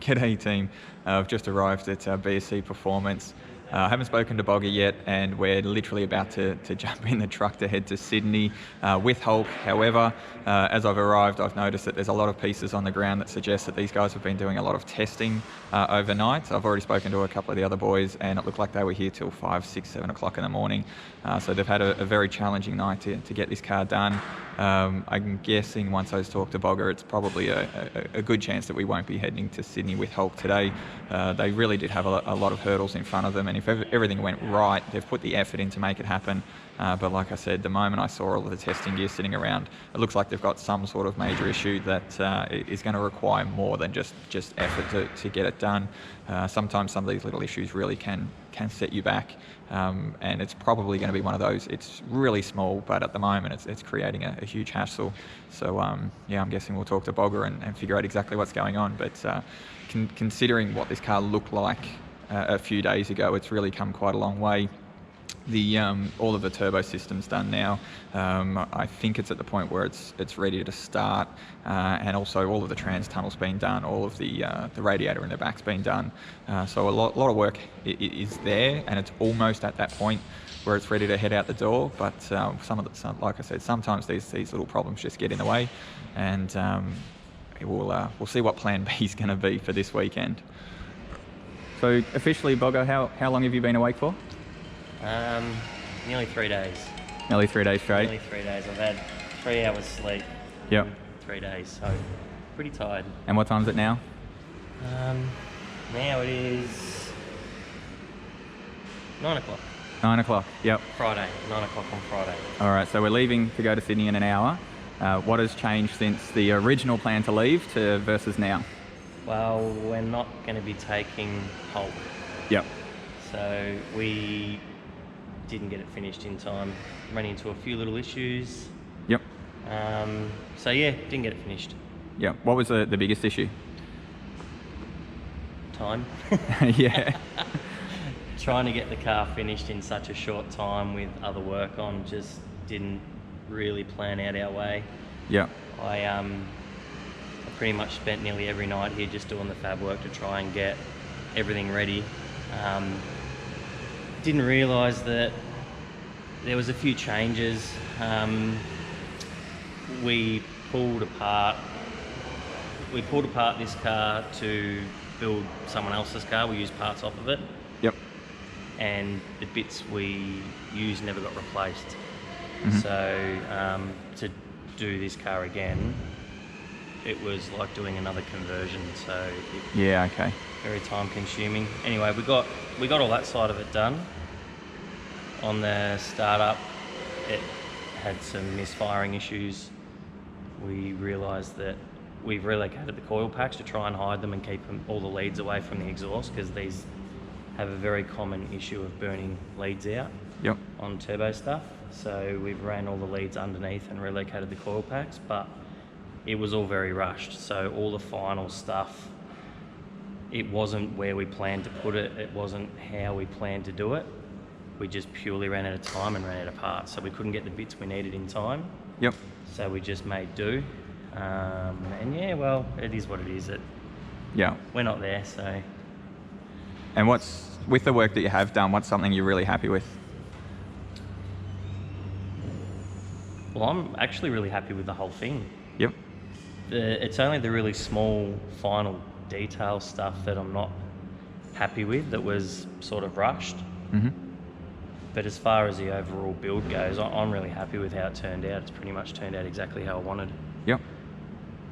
G'day team. I've just arrived at BSC Performance. I haven't spoken to Bogger yet, and we're literally about to jump in the truck to head to Sydney with Hulk. However, as I've arrived, I've noticed that there's a lot of pieces on the ground that suggest that these guys have been doing a lot of testing overnight. I've already spoken to a couple of the other boys, and it looked like they were here till 5, 6, 7 o'clock in the morning. So they've had a very challenging night to get this car done. I'm guessing once I talk to Bogger, it's probably a good chance that we won't be heading to Sydney with Hulk today. They really did have a lot of hurdles in front of them, and if everything went right, they've put the effort in to make it happen. But like I said, the moment I saw all of the testing gear sitting around, it looks like they've got some sort of major issue that is going to require more than just effort to get it done. Sometimes some of these little issues really can set you back, and it's probably going to be one of those. It's really small, but at the moment it's creating a huge hassle. So yeah, I'm guessing we'll talk to Bogger and figure out exactly what's going on. But considering what this car looked like a few days ago, it's really come quite a long way. All of the turbo system's done now. I think it's at the point where it's ready to start, and also all of the trans tunnel's been done, all of the radiator in the back's been done. So a lot of work is there, and it's almost at that point where it's ready to head out the door. But like I said, sometimes these little problems just get in the way, and we'll see what Plan B is going to be for this weekend. So officially, Bogger, how long have you been awake for? Nearly 3 days. Nearly 3 days straight? Nearly 3 days. I've had 3 hours sleep. Yep. 3 days, so pretty tired. And what time is it now? Now it is 9 o'clock. 9 o'clock, yep. Friday, 9 o'clock on Friday. All right, so we're leaving to go to Sydney in an hour. What has changed since the original plan to leave versus now? Well, we're not going to be taking Hulk. Yep. So we didn't get it finished in time. Ran into a few little issues. Yep. So yeah, didn't get it finished. Yep. What was the biggest issue? Time. Yeah. Trying to get the car finished in such a short time with other work on just didn't really plan out our way. Yep. I pretty much spent nearly every night here just doing the fab work to try and get everything ready. Didn't realise that there was a few changes. We pulled apart this car to build someone else's car. We used parts off of it. Yep. And the bits we used never got replaced. Mm-hmm. So to do this car again, it was like doing another conversion. So yeah, okay. Very time consuming. Anyway, we got all that side of it done. On the startup, it had some misfiring issues. We realised that we've relocated the coil packs to try and hide them and keep all the leads away from the exhaust, because these have a very common issue of burning leads out. Yep. On turbo stuff. So we've ran all the leads underneath and relocated the coil packs, but it was all very rushed. So all the final stuff, it wasn't where we planned to put it. It wasn't how we planned to do it. We just purely ran out of time and ran out of parts. So we couldn't get the bits we needed in time. Yep. So we just made do. And yeah, well, it is what it is. Yeah. We're not there, so. And with the work that you have done, what's something you're really happy with? Well, I'm actually really happy with the whole thing. Yep. It's only the really small final detail stuff that I'm not happy with, that was sort of rushed. Mm-hmm. But as far as the overall build goes, I'm really happy with how it turned out. It's pretty much turned out exactly how I wanted. Yep.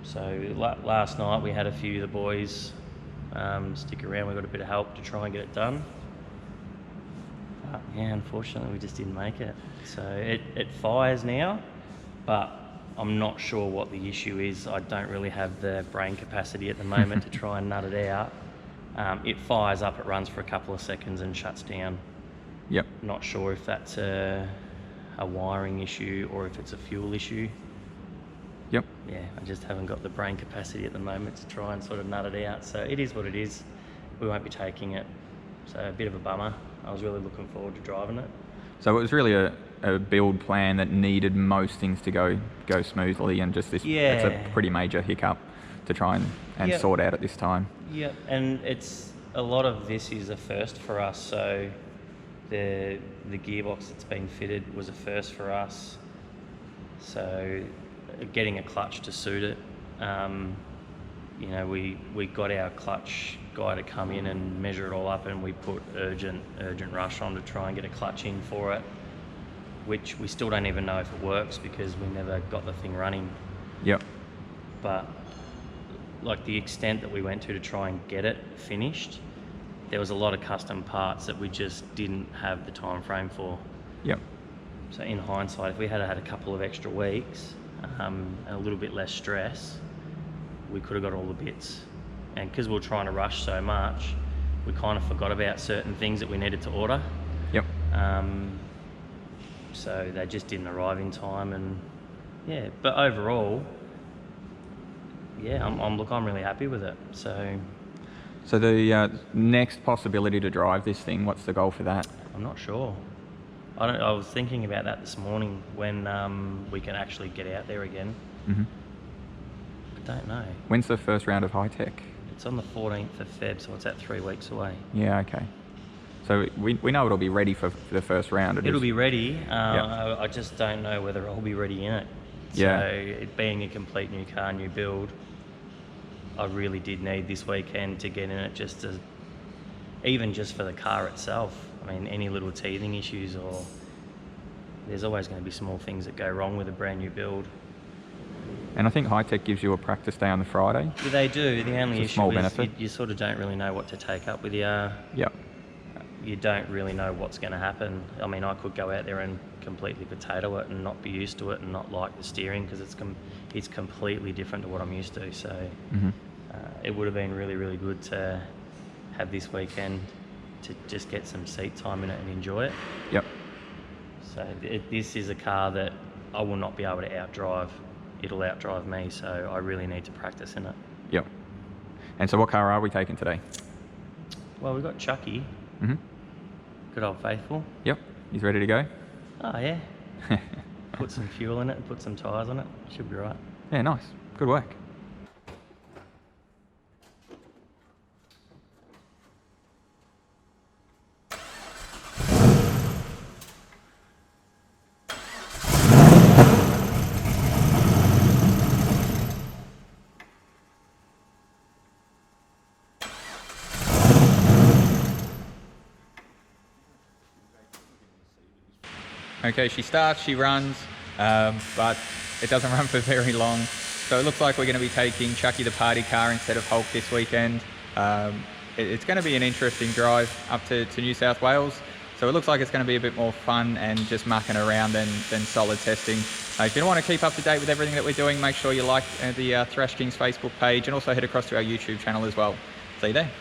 So last night we had a few of the boys stick around. We got a bit of help to try and get it done. But yeah, unfortunately we just didn't make it. So it fires now, but I'm not sure what the issue is. I don't really have the brain capacity at the moment to try and nut it out. It fires up, it runs for a couple of seconds and shuts down. Yep. Not sure if that's a wiring issue or if it's a fuel issue. Yep. Yeah, I just haven't got the brain capacity at the moment to try and sort of nut it out. So it is what it is. We won't be taking it. So a bit of a bummer. I was really looking forward to driving it. So it was really a build plan that needed most things to go smoothly, and just this, yeah. It's a pretty major hiccup. to try and Yep. sort out at this time. Yeah, and it's a lot of this is a first for us. So the gearbox that's been fitted was a first for us. So getting a clutch to suit it, you know, we got our clutch guy to come in and measure it all up, and we put urgent rush on to try and get a clutch in for it, which we still don't even know if it works because we never got the thing running. Yep. But like the extent that we went to try and get it finished, there was a lot of custom parts that we just didn't have the time frame for. Yep. So in hindsight, if we had had a couple of extra weeks and a little bit less stress, we could have got all the bits. And because we were trying to rush so much, we kind of forgot about certain things that we needed to order. Yep. So they just didn't arrive in time, and yeah. But overall, yeah, I'm really happy with it. So So the next possibility to drive this thing, what's the goal for that? I'm not sure. I was thinking about that this morning when we can actually get out there again. Mm-hmm. I don't know. When's the first round of High Tech? It's on the 14th of Feb, so it's at 3 weeks away. Yeah, okay. So we know it'll be ready for the first round. It'll be ready. Yep. I just don't know whether I'll be ready in it. Yeah. So it being a complete new car, new build, I really did need this weekend to get in it, even just for the car itself. I mean, any little teething issues, or there's always going to be small things that go wrong with a brand new build. And I think High Tech gives you a practice day on the Friday. Yeah, they do. The only It's a small issue is benefit. you sort of don't really know what to take up with your. Yep. You don't really know what's going to happen. I mean, I could go out there and completely potato it and not be used to it and not like the steering because it's completely different to what I'm used to. So Mm-hmm. it would have been really, really good to have this weekend to just get some seat time in it and enjoy it. Yep. So this is a car that I will not be able to outdrive. It'll outdrive me, so I really need to practice in it. Yep. And so what car are we taking today? Well, we've got Chucky, Mm-hmm. good old faithful. Yep. He's ready to go? Oh, yeah. Put some fuel in it, put some tyres on it. Should be right. Yeah, nice. Good work. Okay, she starts, she runs, but it doesn't run for very long. So it looks like we're going to be taking Chucky the party car instead of Hulk this weekend. It's going to be an interesting drive up to New South Wales. So it looks like it's going to be a bit more fun and just mucking around than solid testing. If you want to keep up to date with everything that we're doing, make sure you like the Thrash Kings Facebook page and also head across to our YouTube channel as well. See you there.